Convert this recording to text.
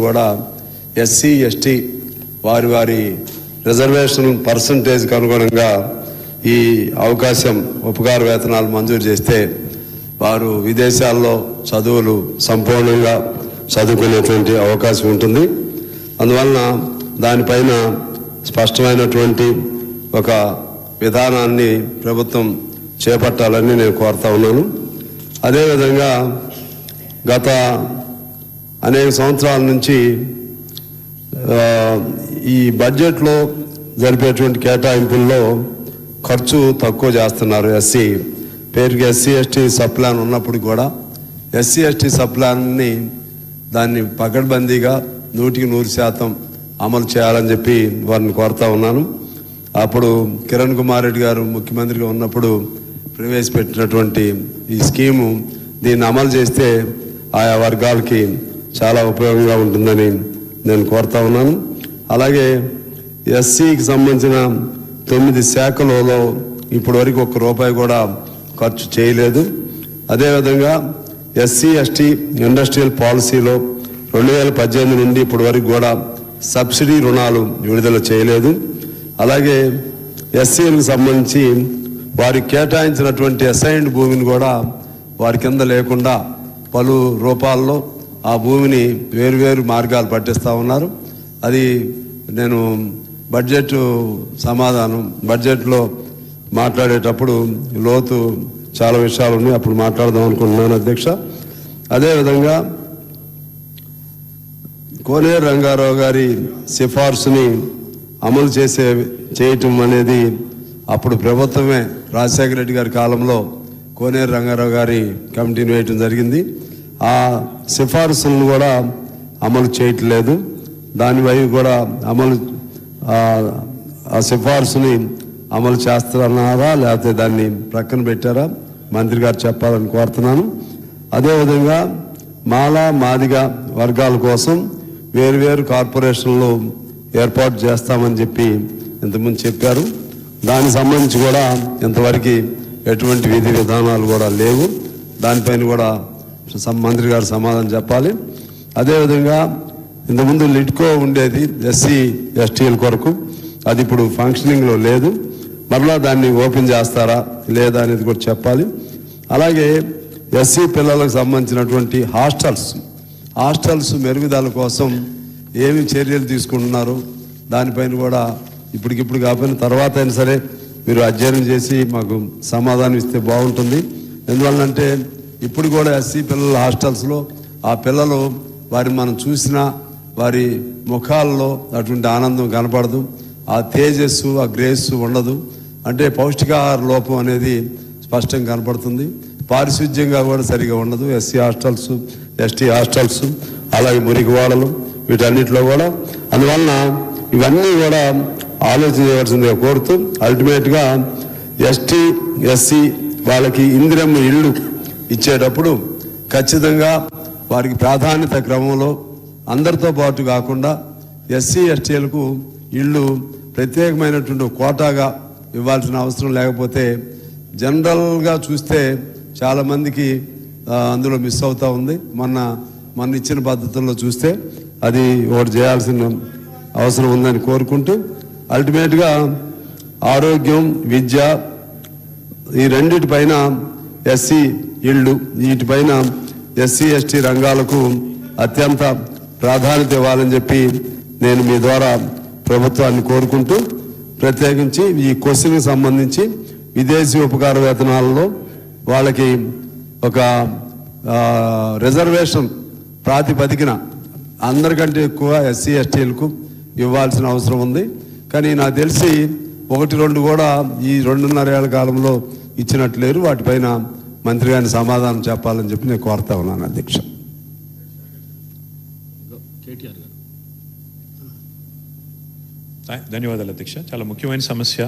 కూడా SC ST వారి reservation పర్సంటేజ్కి అనుగుణంగా ఈ అవకాశం ఉపకార వేతనాలు మంజూరు చేస్తే వారు విదేశాల్లో చదువులు సంపూర్ణంగా చదువుకునేటువంటి అవకాశం ఉంటుంది. అందువలన దానిపైన స్పష్టమైనటువంటి ఒక విధానాన్ని ప్రభుత్వం చేపట్టాలని నేను కోరుతా ఉన్నాను. అదేవిధంగా గత అనేక సంవత్సరాల నుంచి ఈ బడ్జెట్లో జరిపేటువంటి కేటాయింపుల్లో ఖర్చు తక్కువ చేస్తున్నారు. పేరుకి ఎస్సీ ఎస్టీ సబ్ ప్లాన్ ఉన్నప్పుడు కూడా ఎస్సీ ఎస్టీ సబ్ ప్లాన్ని దాన్ని పకడ్బందీగా 100% అమలు చేయాలని చెప్పి వారిని కోరుతా ఉన్నాను. అప్పుడు కిరణ్ కుమార్ రెడ్డి గారు ముఖ్యమంత్రిగా ఉన్నప్పుడు ప్రవేశపెట్టినటువంటి ఈ స్కీము దీన్ని అమలు చేస్తే ఆయా వర్గాలకి చాలా ఉపయోగంగా ఉంటుందని నేను కోరుతా ఉన్నాను. అలాగే ఎస్సీకి సంబంధించిన 9 శాఖలలో ఇప్పటి వరకు ₹1 కూడా ఖర్చు చేయలేదు. అదేవిధంగా ఎస్సీ ఎస్టీ ఇండస్ట్రియల్ పాలసీలో 2018 నుండి ఇప్పటి వరకు కూడా సబ్సిడీ రుణాలు విడుదల చేయలేదు. అలాగే ఎస్సీలకు సంబంధించి వారికి కేటాయించినటువంటి అసైన్డ్ భూమిని కూడా వారి కింద లేకుండా పలు రూపాల్లో ఆ భూమిని వేరువేరు మార్గాలు పట్టిస్తూ ఉన్నారు. అది నేను బడ్జెట్లో మాట్లాడేటప్పుడు లోతు చాలా విషయాలు ఉన్నాయి, అప్పుడు మాట్లాడదాం అనుకుంటున్నాను అధ్యక్ష. అదేవిధంగా కోనేరు రంగారావు గారి సిఫార్సుని అమలు చేయటం అనేది అప్పుడు ప్రభుత్వమే రాజశేఖర రెడ్డి గారి కాలంలో కోనేరు రంగారావు గారి కమిటీని వేయటం జరిగింది. ఆ సిఫార్సులను కూడా అమలు చేయట్లేదు. దానిపై కూడా ఆ సిఫార్సుని అమలు చేస్తున్నారా లేకపోతే దాన్ని ప్రక్కన పెట్టారా మంత్రి గారు చెప్పాలని కోరుతున్నాను. అదేవిధంగా మాదిగ వర్గాల కోసం వేరువేరు కార్పొరేషన్లు ఏర్పాటు చేస్తామని చెప్పి ఇంతకుముందు చెప్పారు. దానికి సంబంధించి కూడా ఇంతవరకు ఎటువంటి విధి విధానాలు కూడా లేవు. దానిపైన కూడా మంత్రి గారు సమాధానం చెప్పాలి. అదేవిధంగా ఇంతకుముందు లిడ్కో ఉండేది ఎస్సీ ఎస్టీల కొరకు, అది ఇప్పుడు ఫంక్షనింగ్లో లేదు. మరలా దాన్ని ఓపెన్ చేస్తారా లేదా అనేది కూడా చెప్పాలి. అలాగే ఎస్సీ పిల్లలకు సంబంధించినటువంటి హాస్టల్స్ మెరుగుదల కోసం ఏమి చర్యలు తీసుకుంటున్నారు దానిపైన కూడా ఇప్పటికిప్పుడు కాకపోయినా తర్వాత అయినా సరే మీరు అధ్యయనం చేసి మాకు సమాధానం ఇస్తే బాగుంటుంది. ఎందువల్లంటే ఇప్పుడు కూడా ఎస్సీ పిల్లల హాస్టల్స్లో ఆ పిల్లలు వారిని మనం చూసినా వారి ముఖాల్లో అటువంటి ఆనందం కనపడదు, ఆ తేజస్సు ఆ గ్రేస్ ఉండదు. అంటే పౌష్టికాహార లోపం అనేది స్పష్టంగా కనపడుతుంది. పారిశుద్ధ్యంగా కూడా సరిగా ఉండదు. ఎస్సీ హాస్టల్స్ ఎస్టీ హాస్టల్స్ అలాగే మురికివాడలు వీటన్నిటిలో కూడా. అందువలన ఇవన్నీ కూడా ఆలోచన చేయవలసిందిగా కోరుతూ అల్టిమేట్గా ఎస్టీ ఎస్సీ వాళ్ళకి ఇందిరమ్మ ఇళ్ళు ఇచ్చేటప్పుడు ఖచ్చితంగా వారికి ప్రాధాన్యత క్రమంలో అందరితో పాటు కాకుండా ఎస్సీ ఎస్టీలకు ఇళ్ళు ప్రత్యేకమైనటువంటి కోటాగా ఇవ్వాల్సిన అవసరం లేకపోతే జనరల్గా చూస్తే చాలామందికి అందులో మిస్ అవుతూ ఉంది. మొన్న ఇచ్చిన పద్ధతుల్లో చూస్తే అది ఒకటి చేయాల్సిన అవసరం ఉందని కోరుకుంటూ అల్టిమేట్గా ఆరోగ్యం విద్య ఈ రెండిటిపైన ఎస్సీ ఇళ్ళు వీటిపైన ఎస్సీ ఎస్టీ రంగాలకు అత్యంత ప్రాధాన్యత ఇవ్వాలని చెప్పి నేను మీ ద్వారా ప్రభుత్వాన్ని కోరుకుంటూ ప్రత్యేకించి ఈ క్వశ్చన్కి సంబంధించి విదేశీ ఉపకార వేతనాలలో వాళ్ళకి ఒక రిజర్వేషన్ ప్రాతిపదికన అందరికంటే ఎక్కువ ఎస్సీ ఎస్టీలకు ఇవ్వాల్సిన అవసరం ఉంది. కానీ నాకు తెలిసి 1-2 కూడా ఈ 2.5 ఏళ్ల కాలంలో ఇచ్చినట్లేరు. వాటిపైన మంత్రి గారిని సమాధానం చెప్పాలని చెప్పి నేను కోరుతా ఉన్నాను అధ్యక్ష. ధన్యవాదాలు అధ్యక్ష. చాలా ముఖ్యమైన సమస్య.